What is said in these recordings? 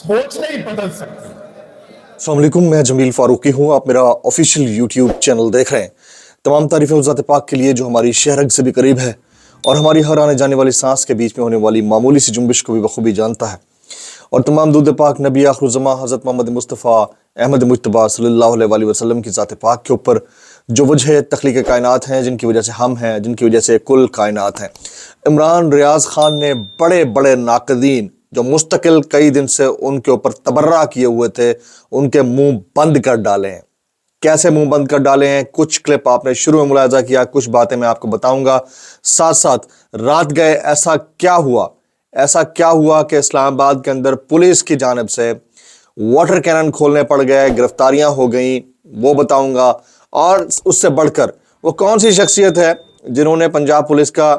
सोच नहीं बदल सकती। अस्सलाम वालेकुम, मैं जमील फारूकी हूँ। आप मेरा ऑफिशियल यूट्यूब चैनल देख रहे हैं। तमाम तारीफ़ें उस ज़ात पाक के लिए जो हमारी शहरग से भी करीब है और हमारी हर आने जाने वाली सांस के बीच में होने वाली मामूली सी जुम्बिश को भी बखूबी जानता है। और तमाम दूध पाक नबी आखिरुज़्ज़मा हज़रत मोहम्मद मुस्तफ़ा अहमद मुज्तबा सल्लल्लाहु अलैहि वसल्लम की ज़ात पाक के ऊपर जो वजह तख्लीक कायनात हैं, जिनकी वजह से हम हैं, जिनकी वजह से कुल कायनात हैं। इमरान रियाज खान ने बड़े बड़े नाक़दीन जो मुस्तकिल कई दिन से उनके ऊपर तबर्रा किए हुए थे, उनके मुंह बंद कर डाले हैं। कैसे मुंह बंद कर डाले हैं, कुछ क्लिप आपने शुरू में मुलाजा किया, कुछ बातें मैं आपको बताऊंगा। साथ साथ रात गए ऐसा क्या हुआ कि इस्लामाबाद के अंदर पुलिस की जानिब से वाटर कैनन खोलने पड़ गए, गिरफ्तारियां हो गई, वो बताऊंगा। और उससे बढ़कर वो कौन सी शख्सियत है जिन्होंने पंजाब पुलिस का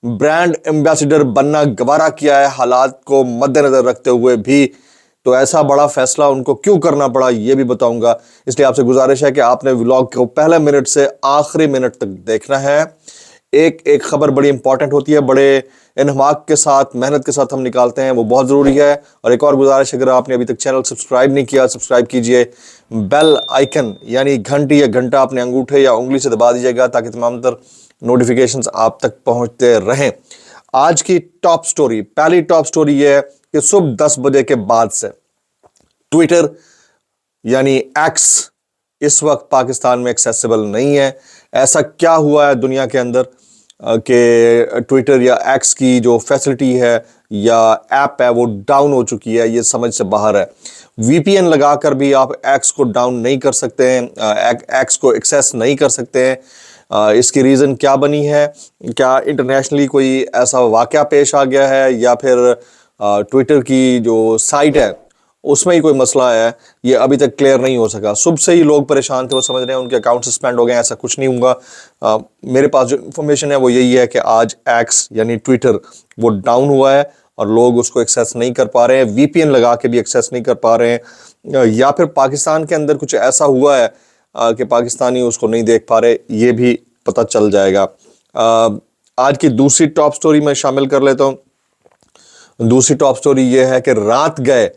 ब्रांड एम्बेसडर बनना गवारा किया है, हालात को मद्देनजर रखते हुए भी। तो ऐसा बड़ा फैसला उनको क्यों करना पड़ा, ये भी बताऊंगा। इसलिए आपसे गुजारिश है कि आपने व्लॉग को पहले मिनट से आखिरी मिनट तक देखना है। एक एक खबर बड़ी इंपॉर्टेंट होती है, बड़े इन्हमाक के साथ, मेहनत के साथ हम निकालते हैं, वो बहुत ज़रूरी है। और एक और गुजारिश, अगर आपने अभी तक चैनल सब्सक्राइब नहीं किया, सब्सक्राइब कीजिए। बेल आइकन यानी घंटी या घंटा अपने अंगूठे या उंगली से दबा दीजिएगा ताकि तमाम तर नोटिफिकेशंस आप तक पहुंचते रहें। आज की टॉप स्टोरी, पहली टॉप स्टोरी यह है कि सुबह 10 बजे के बाद से ट्विटर यानी एक्स इस वक्त पाकिस्तान में एक्सेसिबल नहीं है। ऐसा क्या हुआ है दुनिया के अंदर कि ट्विटर या एक्स की जो फैसिलिटी है या ऐप है वो डाउन हो चुकी है, ये समझ से बाहर है। वीपीएन लगाकर भी आप एक्स को डाउन नहीं कर सकते हैं, एक्स को एक्सेस नहीं कर सकते हैं। इसकी रीज़न क्या बनी है? क्या इंटरनेशनली कोई ऐसा वाक़या पेश आ गया है या फिर ट्विटर की जो साइट है उसमें ही कोई मसला है? ये अभी तक क्लियर नहीं हो सका। सुबह से ही लोग परेशान थे, वो समझ रहे हैं उनके अकाउंट सस्पेंड हो गए। ऐसा कुछ नहीं हुआ। मेरे पास जो इन्फॉर्मेशन है वो यही है कि आज एक्स यानी ट्विटर वो डाउन हुआ है और लोग उसको एक्सेस नहीं कर पा रहे हैं, वीपीएन लगा के भी एक्सेस नहीं कर पा रहे हैं। या फिर पाकिस्तान के अंदर कुछ ऐसा हुआ है कि पाकिस्तानी उसको नहीं देख पा रहे, ये भी पता चल जाएगा। आज की दूसरी टॉप स्टोरी मैं शामिल कर लेता हूँ। दूसरी टॉप स्टोरी ये है कि रात गए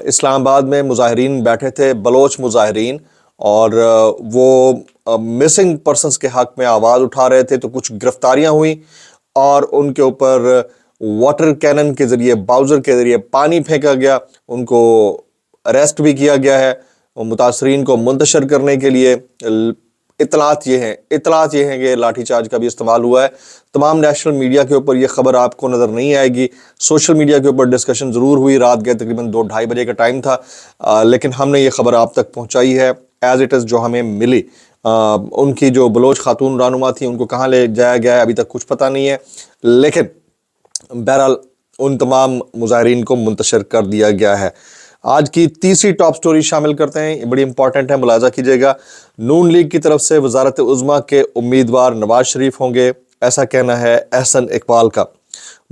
इस्लामाबाद में मुजाहिरीन बैठे थे, बलोच मुजाहिरीन, और वो मिसिंग पर्सनस के हक में आवाज़ उठा रहे थे। तो कुछ गिरफ्तारियां हुई और उनके ऊपर वाटर कैनन के ज़रिए, बाउज़र के ज़रिए पानी फेंका गया। उनको अरेस्ट भी किया गया है। मुतासरीन को मुंतशर करने के लिए इतलात ये हैं कि लाठीचार्ज का भी इस्तेमाल हुआ है। तमाम नेशनल मीडिया के ऊपर ये खबर आपको नज़र नहीं आएगी। सोशल मीडिया के ऊपर डिस्कशन ज़रूर हुई। रात गए तकरीबन 2-2:30 बजे का टाइम था, लेकिन हमने ये खबर आप तक पहुंचाई है एज इट इज़ जो हमें मिली। उनकी जो बलोच खातून रहनुमा थी उनको कहाँ ले जाया गया है अभी तक कुछ पता नहीं है, लेकिन बहरहाल उन तमाम मुजाहिरीन को मुंतशर कर दिया गया है। आज की तीसरी टॉप स्टोरी शामिल करते हैं, ये बड़ी इंपॉर्टेंट है, मुलाजा कीजिएगा। नून लीग की तरफ से वजारत उज़्मा के उम्मीदवार नवाज शरीफ होंगे, ऐसा कहना है एहसन इकबाल का।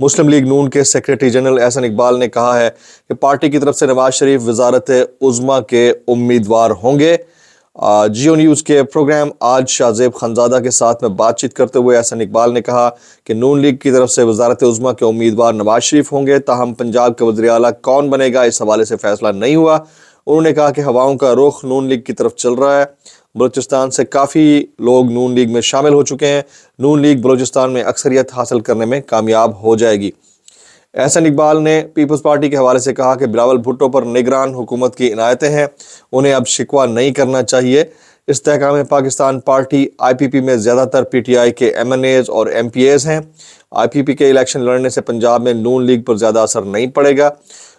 मुस्लिम लीग नून के सेक्रेटरी जनरल एहसन इकबाल ने कहा है कि पार्टी की तरफ से नवाज शरीफ वजारत उज़्मा के उम्मीदवार होंगे। जियो न्यूज़ के प्रोग्राम आज शाहजेब खानजादा के साथ में बातचीत करते हुए एहसन इकबाल ने कहा कि नून लीग की तरफ से वजारत उज़्मा के उम्मीदवार नवाज शरीफ होंगे, ताहम पंजाब के वज़ीर आला कौन बनेगा इस हवाले से फैसला नहीं हुआ। उन्होंने कहा कि हवाओं का रुख नून लीग की तरफ चल रहा है। बलूचिस्तान से काफ़ी लोग नून लीग में शामिल हो चुके हैं। नून लीग बलूचिस्तान में अक्सरियत हासिल करने में कामयाब हो जाएगी। एहसन इकबाल ने पीपल्स पार्टी के हवाले से कहा कि बिलावल भुट्टो पर निगरान हुकूमत की इनायतें हैं, उन्हें अब शिकवा नहीं करना चाहिए। इस्तेहकाम पाकिस्तान पार्टी आईपीपी में ज़्यादातर पीटीआई के एमएनएज और एमपीएज हैं। आईपीपी के इलेक्शन लड़ने से पंजाब में नून लीग पर ज़्यादा असर नहीं पड़ेगा।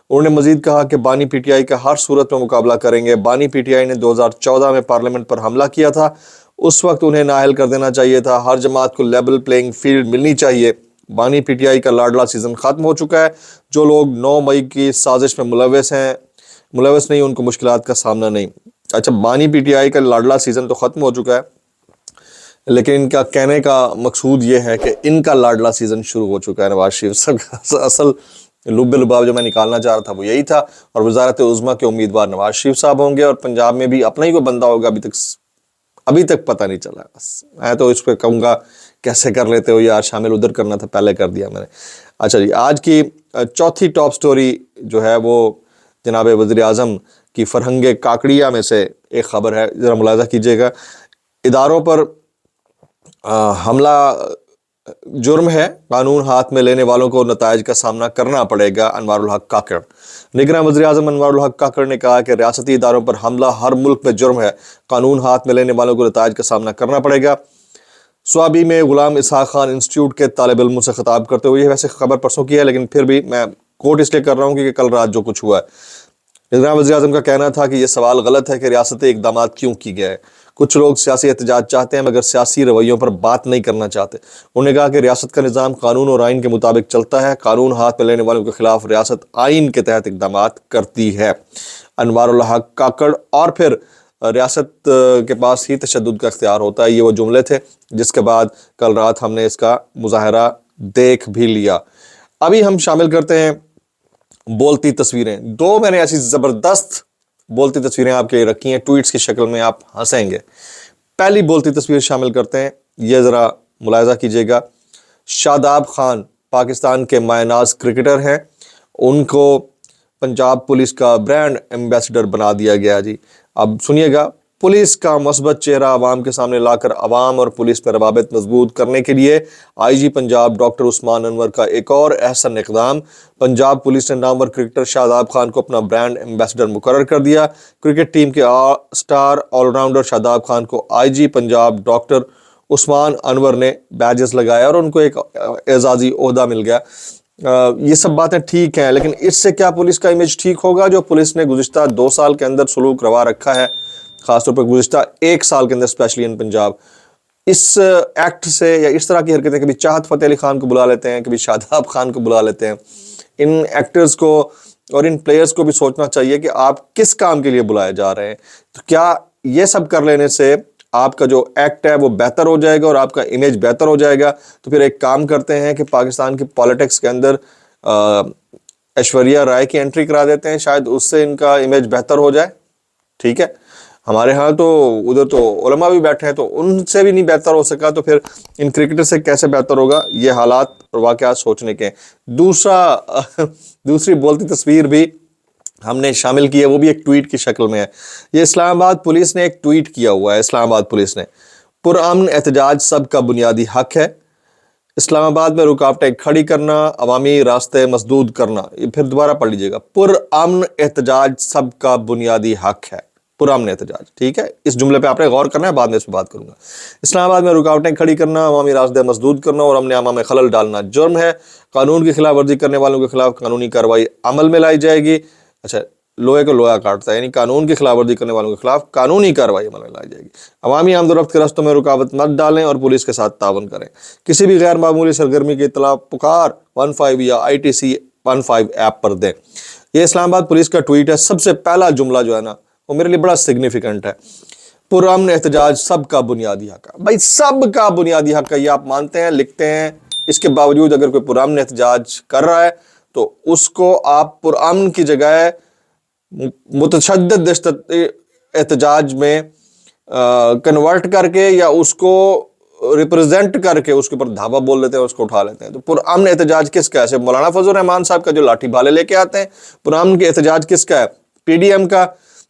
उन्होंने मजीद कहा कि बानी पीटीआई का हर सूरत में मुकाबला करेंगे। बानी पीटीआई ने 2014 में पार्लियामेंट पर हमला किया था, उस वक्त उन्हें नाअहल कर देना चाहिए था। हर जमात को लेवल प्लेइंग फील्ड मिलनी चाहिए। बानी पीटीआई का लाडला सीज़न ख़त्म हो चुका है। जो लोग 9 मई की साजिश में मुलविस नहीं, उनको मुश्किलात का सामना नहीं। अच्छा, बानी पीटीआई का लाडला सीज़न तो ख़त्म हो चुका है, लेकिन इनका कहने का मकसूद ये है कि इनका लाडला सीज़न शुरू हो चुका है नवाज शरीफ साहब। असल लुब्बे लुबाब जो मैं निकालना चाह रहा था वो यही था। और वजारत उज़्मा के उम्मीदवार नवाज शरीफ साहब होंगे और पंजाब में भी अपना ही कोई बंदा होगा, अभी तक पता नहीं चला। बस मैं तो इस पर कहूँगा कैसे कर लेते हो यार, शामिल उधर करना था, पहले कर दिया मैंने। अच्छा जी, आज की चौथी टॉप स्टोरी जो है वो जनाब वज़ीर आज़म की फरहंग काकड़िया में से एक ख़बर है, ज़रा मुलाज़ा कीजिएगा। इदारों पर हमला जुर्म है, कानून हाथ में लेने वालों को नताइज का सामना करना पड़ेगा। अनवारुल हक काकड़। निगरान वज़ीर आज़म अनवारुल हक काकड़ ने कहा कि रियासती इदारों पर हमला हर मुल्क में जुर्म है, कानून हाथ में लेने वालों को नताइज का सामना करना पड़ेगा। स्वाबी में गुलाम इसहाक खान इंस्टीट्यूट के तालिब इल्मों से खिताब करते हुए, वैसे खबर परसों की है लेकिन फिर भी मैं कोट इसलिए कर रहा हूँ क्योंकि कल रात जो कुछ हुआ है, निगरान वज़ीर आज़म का कहना था कि यह सवाल गलत है कि रियासती इक़दाम क्यों की गए। कुछ लोग सियासी एहतजाज चाहते हैं मगर सियासी रवैयों पर बात नहीं करना चाहते। उन्होंने कहा कि रियासत का निज़ाम कानून और आइन के मुताबिक चलता है, कानून हाथ में लेने वालों के खिलाफ रियासत आइन के तहत इक़दाम करती है। अनवारुल हक काकड़। और फिर रियासत के पास ही तशद्दुद का इख्तियार होता है, ये वो जुमले थे जिसके बाद कल रात हमने इसका मुजाहरा देख भी लिया। अभी हम शामिल करते हैं बोलती तस्वीरें। दो मैंने ऐसी ज़बरदस्त बोलती तस्वीरें आपके लिए रखी हैं ट्वीट्स की शक्ल में, आप हंसेंगे। पहली बोलती तस्वीर शामिल करते हैं, ये ज़रा मुलाहिज़ा कीजिएगा। शादाब खान पाकिस्तान के मायनाज क्रिकेटर हैं, उनको पंजाब पुलिस का ब्रांड एम्बेसडर बना दिया गया जी। अब सुनिएगा, पुलिस का मस्बत चेहरा आवाम के सामने लाकर आवाम और पुलिस पर रवाबित मजबूत करने के लिए आईजी पंजाब डॉक्टर उस्मान अनवर का एक और अहसन इक़दाम। पंजाब पुलिस ने नामवर क्रिकेटर शादाब खान को अपना ब्रांड एम्बेसडर मुकर्रर कर दिया। क्रिकेट टीम के स्टार ऑलराउंडर शादाब खान को आईजी पंजाब डॉक्टर उस्मान अनवर ने बैजेस लगाया और उनको एक एजाज़ी ओहदा मिल गया। ये सब बातें ठीक हैं, लेकिन इससे क्या पुलिस का इमेज ठीक होगा? जो पुलिस ने गुज़िश्ता 2 साल के अंदर सलूक रवा रखा है, खासतौर पर गुज़िश्ता 1 साल के अंदर स्पेशली इन पंजाब, इस एक्ट से या इस तरह की हरकतें, कभी चाहत फ़तेह अली खान को बुला लेते हैं, कभी शादाब खान को बुला लेते हैं। इन एक्टर्स को और इन प्लेयर्स को भी सोचना चाहिए कि आप किस काम के लिए बुलाए जा रहे हैं। तो क्या ये सब कर लेने से आपका जो एक्ट है वो बेहतर हो जाएगा और आपका इमेज बेहतर हो जाएगा? तो फिर एक काम करते हैं कि पाकिस्तान की पॉलिटिक्स के अंदर ऐश्वर्या राय की एंट्री करा देते हैं, शायद उससे इनका इमेज बेहतर हो जाए। ठीक है, हमारे यहाँ तो उधर तो उलमा भी बैठे हैं, तो उनसे भी नहीं बेहतर हो सका तो फिर इन क्रिकेटर से कैसे बेहतर होगा? ये हालात और वाक़यात सोचने के। दूसरी बोलती तस्वीर भी हमने शामिल की है, वो भी एक ट्वीट की शक्ल में है। ये इस्लामाबाद पुलिस ने एक ट्वीट किया हुआ है। इस्लामाबाद पुलिस ने, पुरअमन एहतजाज सबका बुनियादी हक है, इस्लामाबाद में रुकावटें खड़ी करना, अवामी रास्ते मसदूद करना। ये फिर दोबारा पढ़ लीजिएगा, पुरअमन एहतजाज सबका बुनियादी हक है, पुरअमन एहतजाज। ठीक है, इस जुमले पे आपने गौर करना है, बाद में इस पर बात करूंगा। इस्लामाबाद में रुकावटें खड़ी करना, अवामी रास्ते मसदूद करना और अमन आमा में खलल डालना जुर्म है। कानून की खिलाफ वर्जी करने वालों के खिलाफ कानूनी कार्रवाई अमल में लाई जाएगी। अच्छा, लोहे को लोहा काटता है, यानी कानून की खिलाफ वर्जी करने वालों के खिलाफ कानूनी कार्रवाई अमल में लाई जाएगी। अवामी आमदोरफ्त के रस्तों में रुकावट मत डालें और पुलिस के साथ तावन करें। किसी भी गैर मामूली सरगर्मी की इत्तला पुकार 15 या ITC 15 ऐप पर दें। ये इस्लामाबाद पुलिस का ट्वीट है। सबसे पहला जुमला जो है ना, वो मेरे लिए बड़ा सिग्निफिकेंट है। पुरअमन एहतजाज सबका बुनियादी हक है। भाई, सबका बुनियादी हक है, ये आप मानते हैं, लिखते हैं। इसके बावजूद अगर कोई पुरअमन एहतजाज कर रहा है तो उसको आप पुरअमन की जगह मुतशद्दिद एहतजाज में कन्वर्ट करके या उसको रिप्रेजेंट करके उसके ऊपर धावा बोल लेते हैं, उसको उठा लेते हैं। तो पुरअमन एहतजाज किसका है? मौलाना फजल रहमान साहब का जो लाठी भाले लेके आते हैं। पुरअमन के एहतजाज किसका है? PDM का,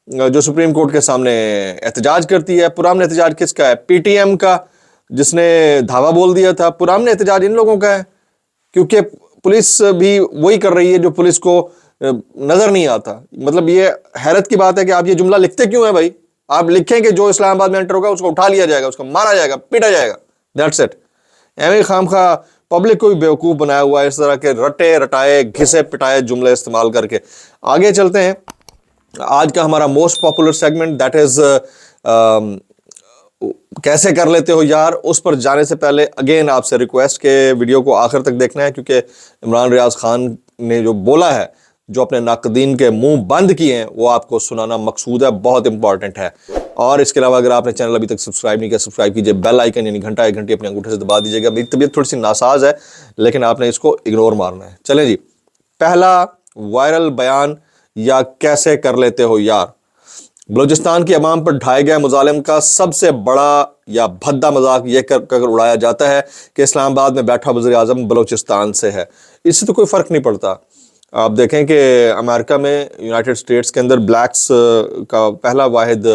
जो सुप्रीम कोर्ट के सामने एहतजाज करती है। पुरअमन एहतजाज किसका है? PTM का, जिसने धावा बोल दिया था। पुरअमन एहतजाज इन लोगों का है, क्योंकि पुलिस भी वही कर रही है जो पुलिस को नजर नहीं आता। मतलब ये हैरत की बात है कि आप ये जुमला लिखते क्यों है भाई? आप लिखें कि जो इस्लामाबाद में एंटर होगा उसको उठा लिया जाएगा, उसको मारा जाएगा, पीटा जाएगा, दैट्स इट। एवं खामखा पब्लिक को भी बेवकूफ बनाया हुआ है इस तरह के रटे रटाए घिसे पिटाए जुमले इस्तेमाल करके। आगे चलते हैं। आज का हमारा most popular segment, that is कैसे कर लेते हो यार। उस पर जाने से पहले अगेन आपसे रिक्वेस्ट के वीडियो को आखिर तक देखना है, क्योंकि इमरान रियाज खान ने जो बोला है, जो अपने नाकदीन के मुंह बंद किए हैं, वो आपको सुनाना मकसूद है, बहुत इंपॉर्टेंट है। और इसके अलावा अगर आपने चैनल अभी तक सब्सक्राइब नहीं किया, सब्सक्राइब कीजिए, बेल आइकन यानी घंटा 1 घंटी अपने अंगूठे से दबा दीजिएगा। मेरी तबीयत थोड़ी सी नासाज है, लेकिन आपने इसको इग्नोर मारना है। चलें जी, पहला वायरल बयान या कैसे कर लेते हो यार। बलूचिस्तान की अवाम पर ढाए गए मुजालिम का सबसे बड़ा या भद्दा मजाक यह कर उड़ाया जाता है कि इस्लामाबाद में बैठा वज़ीर आज़म बलूचिस्तान से है। इससे तो कोई फ़र्क नहीं पड़ता। آپ دیکھیں کہ امریکہ میں یونائٹڈ اسٹیٹس کے اندر بلیکس کا پہلا واحد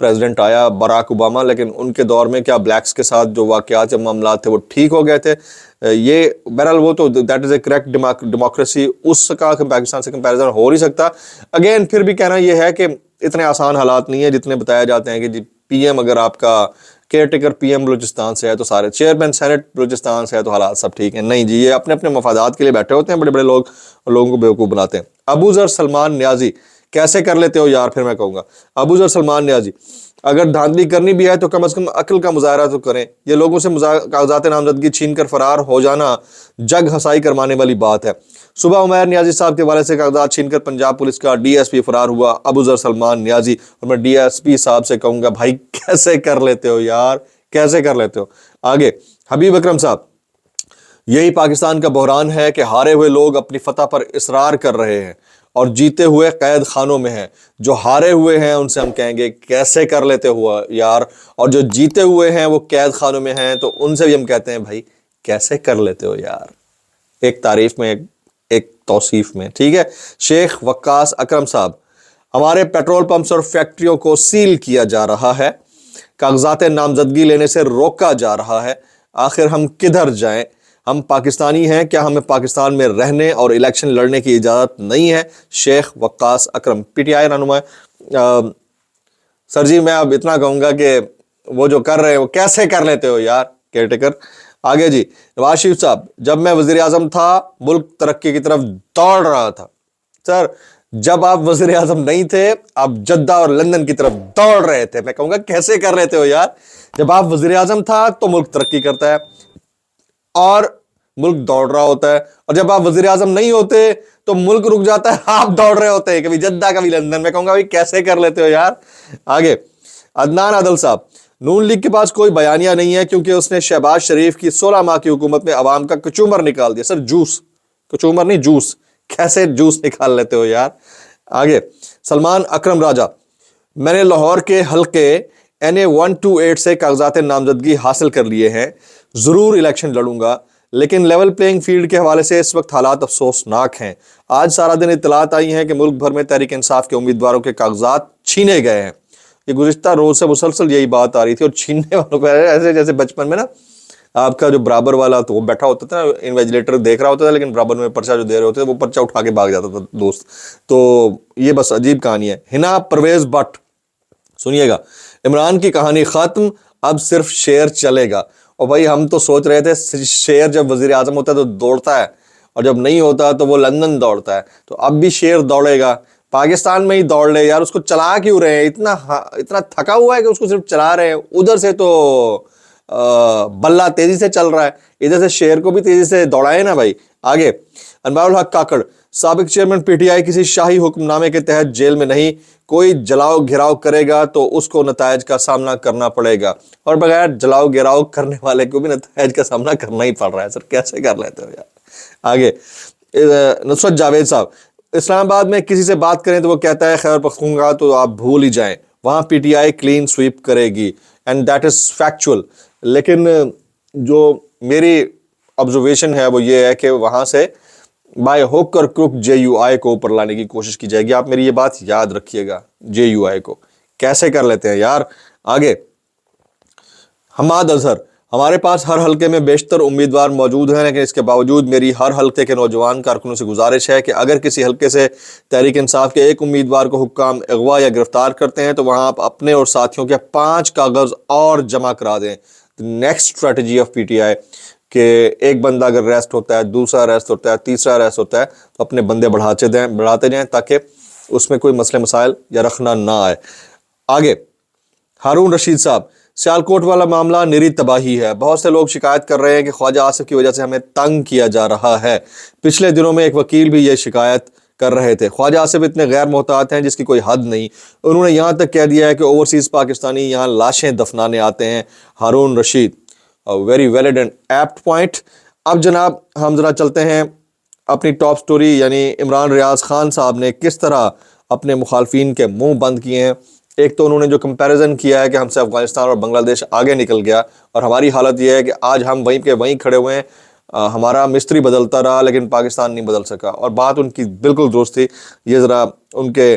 پریزیڈنٹ آیا براک اوباما، لیکن ان کے دور میں کیا بلیکس کے ساتھ جو واقعات یا معاملات تھے وہ ٹھیک ہو گئے تھے؟ یہ بہرحال وہ تو that is a correct democracy, اس کا پاکستان سے کمپیریزن ہو نہیں سکتا۔ اگین پھر بھی کہنا یہ ہے کہ اتنے آسان حالات نہیں ہیں جتنے بتائے جاتے ہیں کہ جی پی ایم اگر آپ کا caretaker P M Balochistan سے ہے تو سارے، چیئرمین سینٹ بلوچستان سے ہے تو حالات سب ٹھیک ہیں۔ نہیں جی، یہ اپنے اپنے مفادات کے لیے بیٹھے ہوتے ہیں، بڑے بڑے لوگوں کو بیوقوف بناتے ہیں۔ ابو ذر سلمان نیازی، کیسے کر لیتے ہو یار؟ پھر میں کہوں گا ابو ذر سلمان نیازی، اگر دھاندلی کرنی بھی ہے تو کم از کم عقل کا مظاہرہ تو کریں۔ یہ لوگوں سے کاغذات نامزدگی چھین کر فرار ہو جانا جگ ہنسائی کروانے والی بات ہے۔ صبح عمیر نیازی صاحب کے والد سے کاغذات چھین کر پنجاب پولیس کا ڈی ایس پی فرار ہوا ابو ذر سلمان نیازی، اور میں ڈی ایس پی صاحب سے کہوں گا بھائی کیسے کر لیتے ہو یار، کیسے کر لیتے ہو؟ آگے حبیب اکرم صاحب، یہی پاکستان کا بحران ہے کہ ہارے ہوئے لوگ اپنی فتح پر اصرار کر رہے ہیں اور جیتے ہوئے قید خانوں میں ہیں۔ جو ہارے ہوئے ہیں ان سے ہم کہیں گے کیسے کر لیتے ہوا یار، اور جو جیتے ہوئے ہیں وہ قید خانوں میں ہیں تو ان سے بھی ہم کہتے ہیں بھائی کیسے کر لیتے ہو یار، ایک تعریف میں ایک توصیف میں، ٹھیک ہے۔ شیخ وقاص اکرم صاحب، ہمارے پیٹرول پمپس اور فیکٹریوں کو سیل کیا جا رہا ہے، کاغذات نامزدگی لینے سے روکا جا رہا ہے، آخر ہم کدھر جائیں؟ ہم پاکستانی ہیں، کیا ہمیں پاکستان میں رہنے اور الیکشن لڑنے کی اجازت نہیں ہے؟ شیخ وقاص اکرم، پی ٹی آئی رہنما۔ سر جی میں اب اتنا کہوں گا کہ وہ جو کر رہے ہیں وہ کیسے کر لیتے ہو یار، کیئر ٹیکر۔ آگے جی نواز شریف صاحب، جب میں وزیر اعظم تھا ملک ترقی کی طرف دوڑ رہا تھا۔ سر جب آپ وزیر اعظم نہیں تھے آپ جدہ اور لندن کی طرف دوڑ رہے تھے، میں کہوں گا کیسے کر لیتے ہو یار؟ جب آپ وزیر اعظم تھا تو ملک ترقی کرتا ہے اور ملک دوڑ رہا ہوتا ہے، اور جب آپ وزیر اعظم نہیں ہوتے تو ملک رک جاتا ہے، آپ دوڑ رہے ہوتے ہیں کبھی جدہ کبھی لندن۔ میں کہوں گا کیسے کر لیتے ہو یار؟ آگے عدنان عادل صاحب، نون لیگ کے پاس کوئی بیانیہ نہیں ہے کیونکہ اس نے شہباز شریف کی 16 ماہ کی حکومت میں عوام کا کچومر نکال دیا۔ سر جوس، کچومر نہیں جوس، کیسے جوس نکال لیتے ہو یار؟ آگے سلمان اکرم راجہ، میں نے لاہور کے حلقے NA 128 سے کاغذات نامزدگی حاصل کر لیے ہیں، ضرور الیکشن لڑوں گا، لیکن لیول پلینگ فیلڈ کے حوالے سے اس وقت حالات افسوسناک ہیں۔ آج سارا دن اطلاعات آئی ہیں کہ ملک بھر میں تحریک انصاف کے امیدواروں کے کاغذات چھینے گئے ہیں۔ یہ گزشتہ روز سے مسلسل یہی بات آ رہی تھی، اور چھیننے والوں کو ایسے جیسے بچپن میں نا آپ کا جو برابر والا تو وہ بیٹھا ہوتا تھا، انویجیلیٹر دیکھ رہا ہوتا تھا لیکن برابر میں پرچہ جو دے رہے ہوتے تھے وہ پرچہ اٹھا کے بھاگ جاتا تھا دوست۔ تو یہ بس عجیب کہانی ہے۔ ہنا پرویز بٹ، سنیے گا، عمران کی کہانی ختم، اب صرف شیر چلے گا۔ اور بھائی ہم تو سوچ رہے تھے شیر جب وزیر اعظم ہوتا ہے تو دوڑتا ہے اور جب نہیں ہوتا تو وہ لندن دوڑتا ہے، تو اب بھی شیر دوڑے گا، پاکستان میں ہی دوڑ لے یار۔ اس کو چلا کیوں رہے ہیں؟ اتنا تھکا ہوا ہے کہ اس کو صرف چلا رہے ہیں۔ ادھر سے تو بلہ تیزی سے چل رہا ہے، ادھر سے شیر کو بھی تیزی سے دوڑائے نا بھائی۔ آگے انوار الحق کاکڑ، سابق چیئرمین پی ٹی آئی کسی شاہی حکم نامے کے تحت جیل میں نہیں، کوئی جلاؤ گھراؤ کرے گا تو اس کو نتائج کا سامنا کرنا پڑے گا، اور بغیر جلاؤ گھراؤ کرنے والے کو بھی نتائج کا سامنا کرنا ہی پڑ رہا ہے۔ سر کیسے کر لیتے ہو یار؟ آگے نصرت جاوید صاحب، اسلام آباد میں کسی سے بات کریں تو وہ کہتا ہے خیبر پختونخوا تو آپ بھول ہی جائیں، وہاں P T I clean sweep کرے گی، اینڈ دیٹ از فیکچول۔ لیکن جو میری آبزرویشن ہے وہ یہ ہے کہ وہاں سے بائی ہوک اور کروک JUI کو اوپر لانے کی کوشش کی جائے گی۔ آپ میری یہ بات یاد رکھیے گا، JUI کو کیسے کر لیتے ہیں یار۔ آگے حماد اظہر، ہمارے پاس ہر حلقے میں بیشتر امیدوار موجود ہیں، لیکن اس کے باوجود میری ہر حلقے کے نوجوان کارکنوں سے گزارش ہے کہ اگر کسی حلقے سے تحریک انصاف کے ایک امیدوار کو حکام اغوا یا گرفتار کرتے ہیں تو وہاں آپ اپنے اور ساتھیوں کے 5 کاغذ اور جمع کرا دیں۔ نیکسٹ اسٹریٹجی آف PTI کہ ایک بندہ اگر ریسٹ ہوتا ہے، دوسرا ریسٹ ہوتا ہے، تیسرا ریسٹ ہوتا ہے، تو اپنے بندے بڑھاتے جائیں تاکہ اس میں کوئی مسئلے مسائل یا رکھنا نہ آئے۔ آگے ہارون رشید صاحب، سیالکوٹ والا معاملہ نری تباہی ہے، بہت سے لوگ شکایت کر رہے ہیں کہ خواجہ آصف کی وجہ سے ہمیں تنگ کیا جا رہا ہے۔ پچھلے دنوں میں ایک وکیل بھی یہ شکایت کر رہے تھے۔ خواجہ آصف اتنے غیر محتاط ہیں جس کی کوئی حد نہیں، انہوں نے یہاں تک کہہ دیا ہے کہ اوورسیز پاکستانی یہاں لاشیں دفنانے آتے ہیں۔ Haroon Rashid, very valid and apt point. اب جناب ہم ذرا چلتے ہیں اپنی ٹاپ سٹوری، یعنی عمران ریاض خان صاحب نے کس طرح اپنے مخالفین کے منہ بند کیے ہیں۔ ایک تو انہوں نے جو کمپیریزن کیا ہے کہ ہم سے افغانستان اور بنگلہ دیش آگے نکل گیا، اور ہماری حالت یہ ہے کہ آج ہم وہیں کے وہیں کھڑے ہوئے ہیں، ہمارا مستری بدلتا رہا لیکن پاکستان نہیں بدل سکا. اور بات ان کی بالکل درست تھی. یہ ذرا ان کے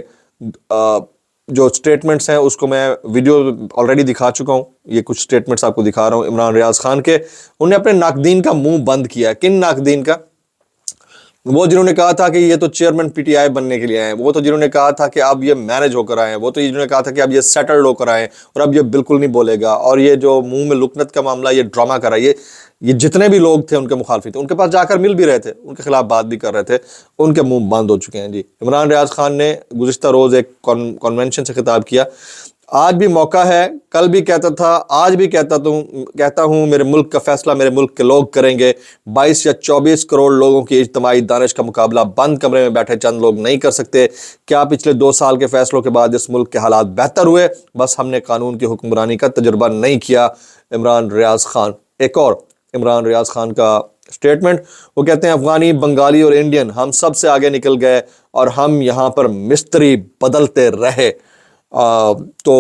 جو سٹیٹمنٹس ہیں اس کو میں ویڈیو آلریڈی دکھا چکا ہوں. یہ کچھ سٹیٹمنٹس آپ کو دکھا رہا ہوں عمران ریاض خان کے. انہوں نے اپنے ناقدین کا منہ بند کیا. کن ناقدین کا؟ وہ جنہوں نے کہا تھا کہ یہ تو چیئرمین پی ٹی آئی بننے کے لیے آئے ہیں, وہ تو جنہوں نے کہا تھا کہ اب یہ مینج ہو کر آئے ہیں, وہ تو جنہوں نے کہا تھا کہ اب یہ سیٹلڈ ہو کر آئے ہیں اور اب یہ بالکل نہیں بولے گا, اور یہ جو منہ میں لکنت کا معاملہ, یہ ڈرامہ کرا, یہ جتنے بھی لوگ تھے ان کے مخالفین تھے, ان کے پاس جا کر مل بھی رہے تھے, ان کے خلاف بات بھی کر رہے تھے, ان کے منہ بند ہو چکے ہیں. جی عمران ریاض خان نے گزشتہ روز ایک کنونشن سے خطاب کیا. آج بھی موقع ہے, کل بھی کہتا تھا, آج بھی کہتا ہوں میرے ملک کا فیصلہ میرے ملک کے لوگ کریں گے. 22 یا 24 کروڑ لوگوں کی اجتماعی دانش کا مقابلہ بند کمرے میں بیٹھے چند لوگ نہیں کر سکتے. کیا پچھلے 2 سال کے فیصلوں کے بعد اس ملک کے حالات بہتر ہوئے؟ بس ہم نے قانون کی حکمرانی کا تجربہ نہیں کیا. عمران ریاض خان. ایک اور عمران ریاض خان کا سٹیٹمنٹ, وہ کہتے ہیں افغانی, بنگالی اور انڈین ہم سب سے آگے نکل گئے اور ہم یہاں پر مستری بدلتے رہے. تو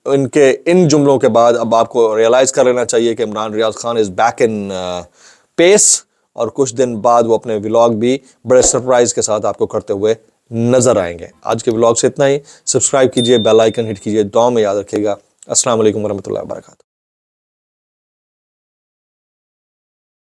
ان جملوں کے بعد اب آپ کو ریئلائز کر لینا چاہیے کہ عمران ریاض خان از بیک ان پیس, اور کچھ دن بعد وہ اپنے ولاگ بھی بڑے سرپرائز کے ساتھ آپ کو کرتے ہوئے نظر آئیں گے. آج کے ولاگ سے اتنا ہی. سبسکرائب کیجئے, بیل آئیکن ہٹ کیجئے, دعاؤں میں یاد رکھیے گا. السلام علیکم ورحمۃ اللہ وبرکاتہ.